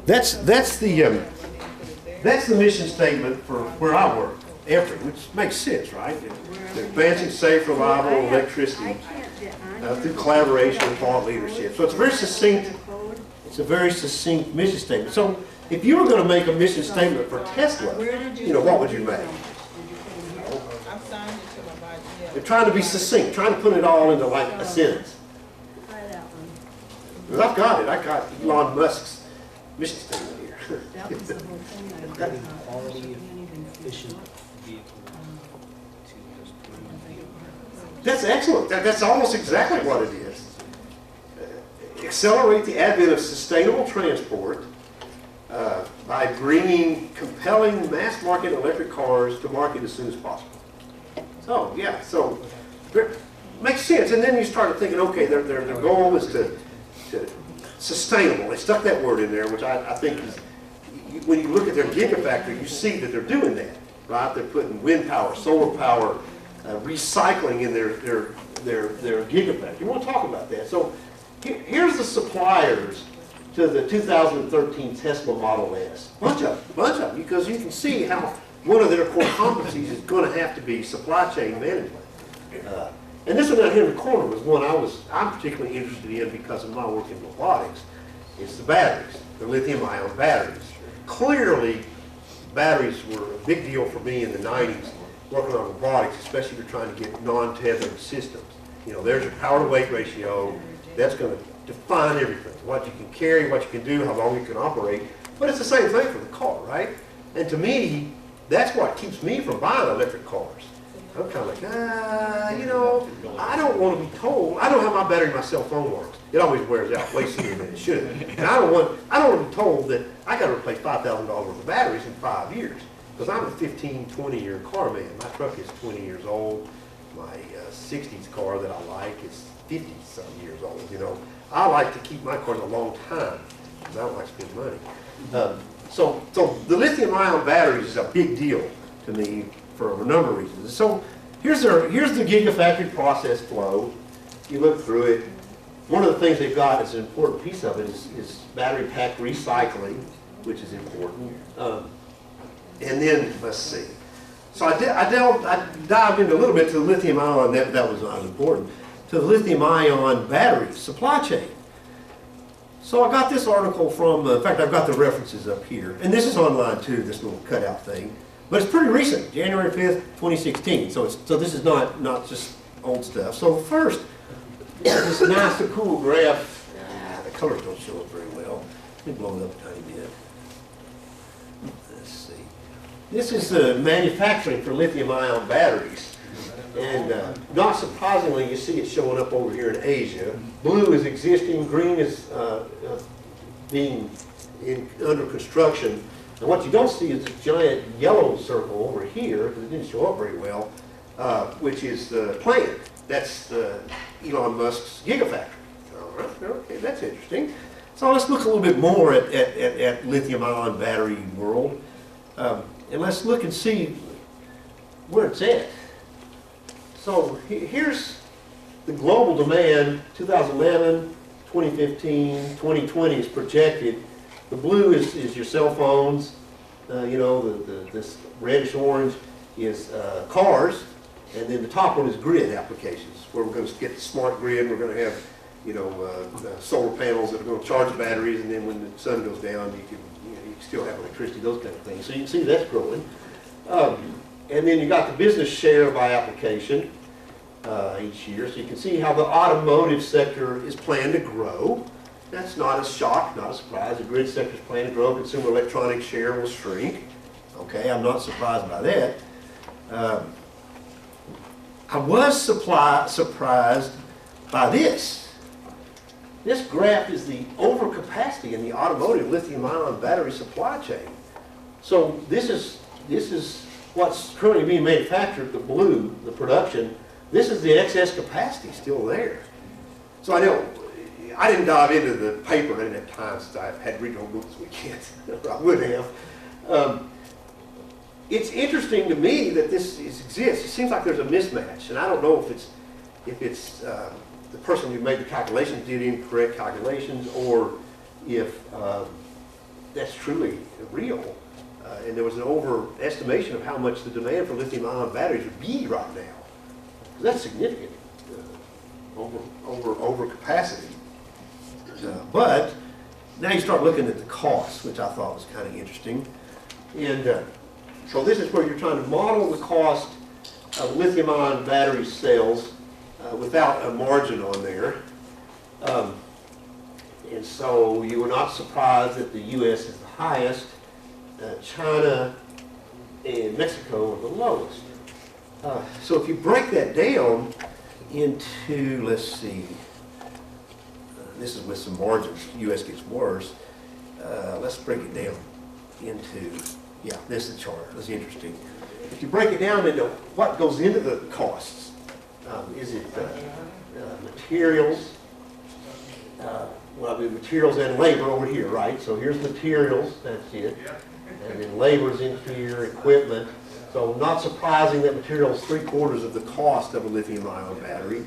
That's the mission statement for where I work, Everett, which makes sense, right? They're advancing safe, reliable electricity through collaboration and thought leadership. So it's very succinct. It's a very succinct mission statement. So if you were going to make a mission statement for Tesla, what would you make? They're trying to be succinct, trying to put it all into like a sentence. Well, I've got it. I got Elon Musk's mission statement here. Quality, efficient vehicle That's excellent. That's almost exactly what it is. Accelerate the advent of sustainable transport by bringing compelling mass market electric cars to market as soon as possible. So yeah, so makes sense. And then you started thinking, okay, their goal is to sustainable. They stuck that word in there, which I think is, when you look at their gigafactory, you see that they're doing that, right? They're putting wind power, solar power, recycling in their gigafactory. You want to talk about that? So here's the suppliers to the 2013 Tesla Model S. Bunch of them, because you can see how one of their core competencies is going to have to be supply chain management. And this one down here in the corner was one I'm particularly interested in because of my work in robotics. It's the batteries, the lithium-ion batteries. Clearly, batteries were a big deal for me in the 90s, working on robotics, especially if you're trying to get non-tethered systems. There's your power-to-weight ratio. That's going to define everything. What you can carry, what you can do, how long you can operate. But it's the same thing for the car, right? And to me, that's what keeps me from buying electric cars. I'm kind of like, I don't want to be told. I know how my battery in my cell phone works. It always wears out way sooner than it should. And I don't want to be told that I got to replace $5,000 worth of batteries in 5 years. Because I'm a 15, 20-year car man. My truck is 20 years old. My 60s car that I like is 50-some years old. I like to keep my cars a long time because I don't like spending money. So the lithium-ion batteries is a big deal to me for a number of reasons. So here's the gigafactory process flow. You look through it. One of the things they've got as an important piece of it is battery pack recycling, which is important. And then let's see. So I dived into a little bit to the lithium-ion. That was not important. To the lithium-ion battery supply chain. So I got this article from, in fact, I've got the references up here. And this is online too, this little cutout thing. But it's pretty recent, January 5th, 2016. So this is not just old stuff. So first, this nice, cool graph. The colors don't show up very well. Let me blow it up a tiny bit. Let's see. This is manufacturing for lithium-ion batteries. And not surprisingly, you see it showing up over here in Asia. Blue is existing, green is being under construction. And what you don't see is this giant yellow circle over here, because it didn't show up very well, which is the plant. That's Elon Musk's gigafactory. All right, okay, that's interesting. So let's look a little bit more at lithium-ion battery world. And let's look and see where it's at. So here's the global demand, 2011, 2015, 2020 is projected. The blue is your cell phones. This reddish orange is cars. And then the top one is grid applications, where we're going to get the smart grid. We're going to have, solar panels that are going to charge the batteries, and then when the sun goes down, you can still have electricity, those kind of things. So you can see that's growing. And then you got the business share by application each year. So you can see how the automotive sector is planned to grow. That's not a shock, not a surprise. The grid sector is planned to grow. Consumer electronics share will shrink. Okay, I'm not surprised by that. I was surprised by this. This graph is the overcapacity in the automotive lithium-ion battery supply chain. So this is what's currently being manufactured, the blue, the production. This is the excess capacity still there. So I didn't dive into the paper. I didn't have time since I had read no books this weekend. I would have. It's interesting to me that this exists. It seems like there's a mismatch, and I don't know if it's the person who made the calculations did incorrect calculations, or if that's truly real. And there was an overestimation of how much the demand for lithium-ion batteries would be right now. That's significant, over capacity. But now you start looking at the costs, which I thought was kind of interesting. And so this is where you're trying to model the cost of lithium-ion battery cells without a margin on there. And so you were not surprised that the U.S. is the highest, China and Mexico are the lowest. So if you break that down into, let's see, this is with some margins, U.S. gets worse. Let's break it down into, yeah, this is the chart, that's interesting. If you break it down into what goes into the costs, is it materials? Well, the materials and labor over here, right? So here's materials, that's it. And then labor's in here, equipment. So not surprising that material is 3/4 of the cost of a lithium-ion battery.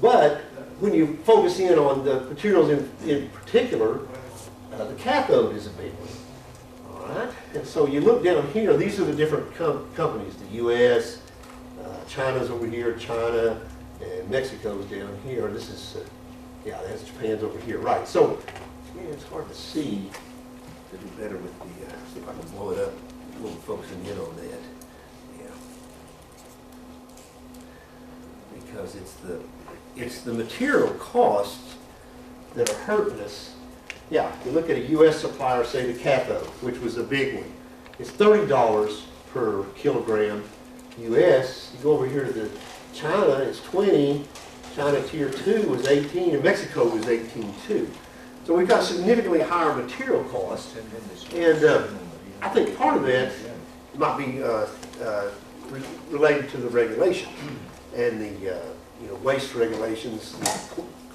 But when you focus in on the materials in particular, the cathode is a big one. All right? And so you look down here, these are the different companies, the U.S., China's over here, China, and Mexico's down here. This is, yeah, that's Japan's over here, right. So, yeah, it's hard to see. To do better with the, see if I can blow it up, a little focusing in on that. Yeah. Because it's the material costs that are hurting us. Yeah, if you look at a U.S. supplier, say the cathode, which was a big one, it's $30 per kilogram. U.S., you go over here to the China, it's 20. China tier 2 was 18, and Mexico was 18 too. So we've got significantly higher material costs, and I think part of that might be related to the regulation and the waste regulations,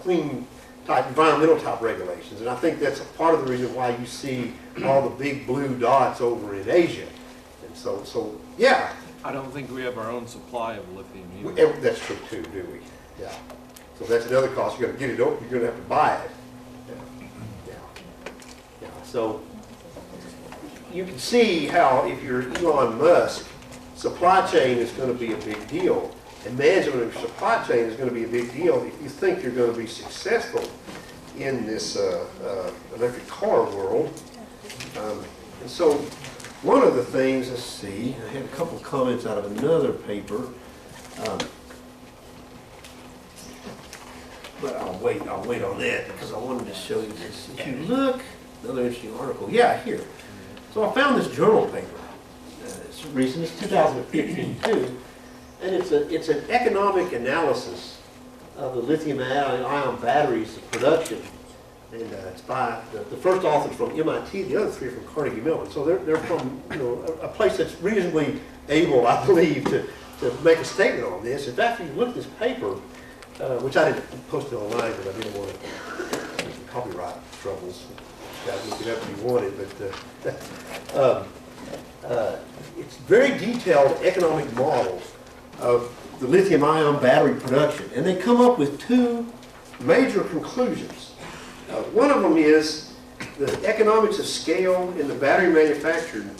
clean type, environmental type regulations, and I think that's a part of the reason why you see all the big blue dots over in Asia. And so yeah. I don't think we have our own supply of lithium either. That's true too, do we? Yeah. So that's another cost. You're going to get it open. You're going to have to buy it. Yeah. So you can see how if you're Elon Musk, supply chain is going to be a big deal. And management of your supply chain is going to be a big deal if you think you're going to be successful in this electric car world. And so one of the things, let's see, I had a couple of comments out of another paper. But I'll wait on that because I wanted to show you this. If you look, another interesting article. Yeah, here. So I found this journal paper. It's recent. It's 2015 too, and it's an economic analysis of the lithium-ion batteries production. And it's by the first author's from MIT. The other three are from Carnegie Mellon. So they're from a place that's reasonably able, I believe, to make a statement on this. In fact, if you look at this paper. Which I didn't post it online because I didn't want to get copyright troubles. You guys look it up if you wanted, but it's very detailed economic models of the lithium-ion battery production, and they come up with two major conclusions. One of them is the economics of scale in the battery manufacturing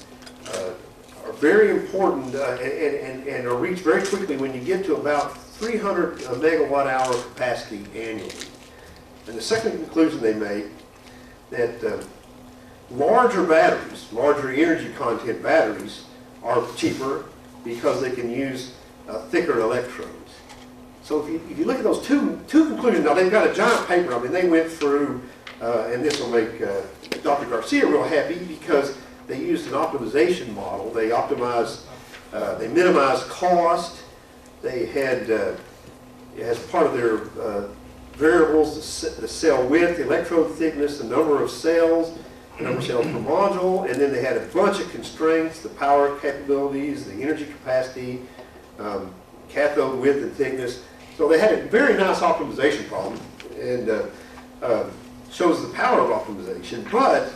are very important and are reached very quickly when you get to about 300 megawatt hour capacity annually. And the second conclusion they made that larger batteries, larger energy content batteries are cheaper because they can use thicker electrodes. So if you look at those two conclusions, now they've got a giant paper. I mean, they went through, and this will make Dr. Garcia real happy because they used an optimization model. They optimized, they minimized cost. They had, as part of their variables, the cell width, the electrode thickness, the number of cells, the number of cells per module, and then they had a bunch of constraints, the power capabilities, the energy capacity, cathode width and thickness. So they had a very nice optimization problem, and shows the power of optimization. But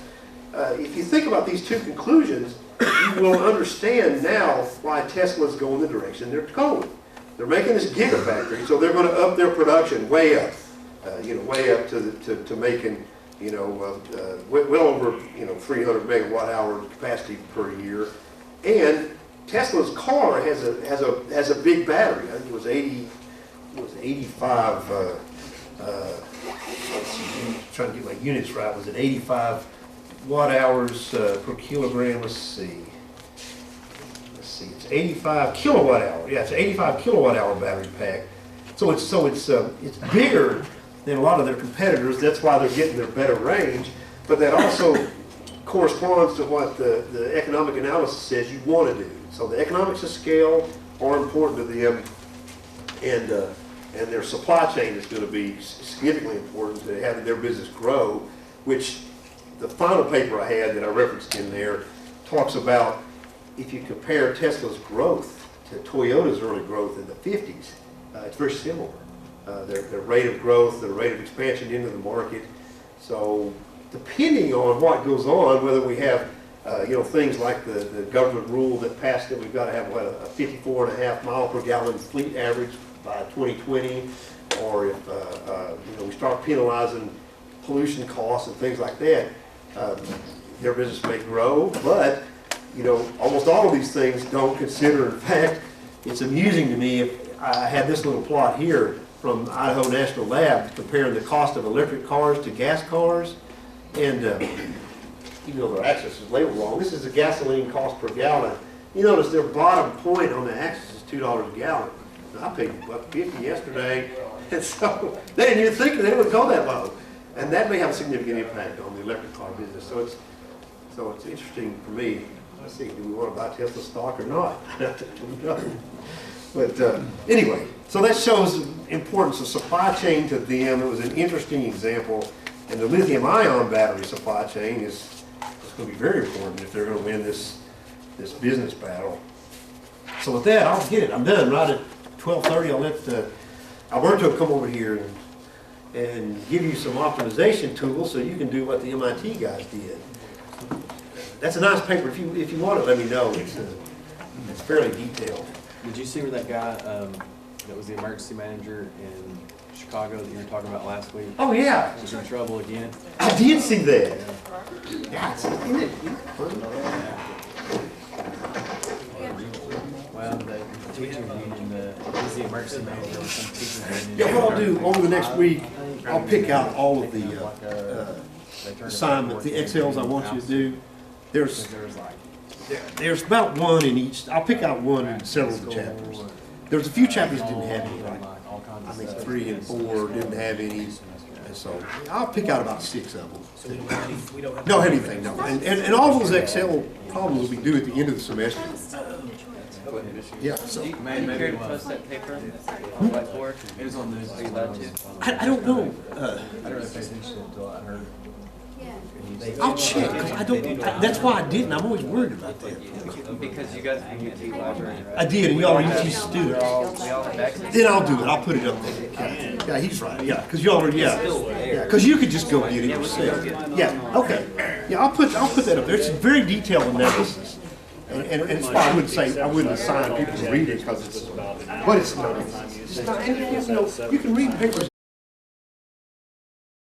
if you think about these two conclusions, you will understand now why Tesla's going the direction they're going. They're making this gigafactory, so they're going to up their production way up, way up to making well over 300 megawatt hour capacity per year. And Tesla's car has a big battery. I think it was 85. Let's see, I'm trying to get my units right. Was it 85 watt hours per kilogram? Let's see. It's 85 kilowatt hour. Yeah, it's an 85 kilowatt hour battery pack. So it's bigger than a lot of their competitors. That's why they're getting their better range. But that also corresponds to what the economic analysis says you want to do. So the economics of scale are important to them, and their supply chain is going to be significantly important to having their business grow, which the final paper I had that I referenced in there talks about. If you compare Tesla's growth to Toyota's early growth in the 50s, it's very similar. Their rate of growth, their rate of expansion into the market. So depending on what goes on, whether we have things like the government rule that passed that we've got to have a 54.5 mile per gallon fleet average by 2020, or if we start penalizing pollution costs and things like that, their business may grow. But almost all of these things don't consider. In fact, it's amusing to me. If I had this little plot here from Idaho National Lab comparing the cost of electric cars to gas cars, and even though their axis is labeled wrong, this is the gasoline cost per gallon. You notice their bottom point on the axis is $2 a gallon. I paid $1.50 yesterday, and so they didn't even think they would go that low, and that may have a significant impact on the electric car business. So it's interesting for me. Let's see, do we want to buy Tesla stock or not? But anyway, so that shows the importance of supply chain to them. It was an interesting example, and the lithium-ion battery supply chain is going to be very important if they're going to win this business battle. So with that, I'll get it. I'm done right at 12:30. I'll let Alberto come over here and give you some optimization tools so you can do what the MIT guys did. That's a nice paper. If you want it, let me know. It's fairly detailed. Did you see where that guy that was the emergency manager in Chicago that you were talking about last week Oh yeah, was in trouble again? I did see that. Yeah. Yeah, isn't it funny? Well, the teacher union, he's the emergency manager of some teachers union. Yeah, what I'll do over the next week, I'll pick out all of the assignments, the Excels I want you to do. There's about one in each. I'll pick out one in several of the chapters. There's a few chapters that didn't have any, like I think 3 and 4 didn't have any, and so I'll pick out about 6 of them. So we don't have. Don't have anything, no. And all those Excel problems will be due at the end of the semester. Yeah, so Care to post that paper on whiteboard? It was on the. Are you allowed to? I don't know. I don't know if they finished it until I heard. I'll check, because I don't, that's why I didn't. I'm always worried about that. Because you guys are UT library, right? I did, and y'all are UT We students. all have access. Then I'll do it. I'll put it up there. Yeah, he's right. Yeah, because y'all are, yeah, because you could just go get it yourself. Yeah, okay. Yeah, I'll put that up there. It's a very detailed analysis, and it's why I wouldn't assign people to read it because it's, but it's not. And you can read papers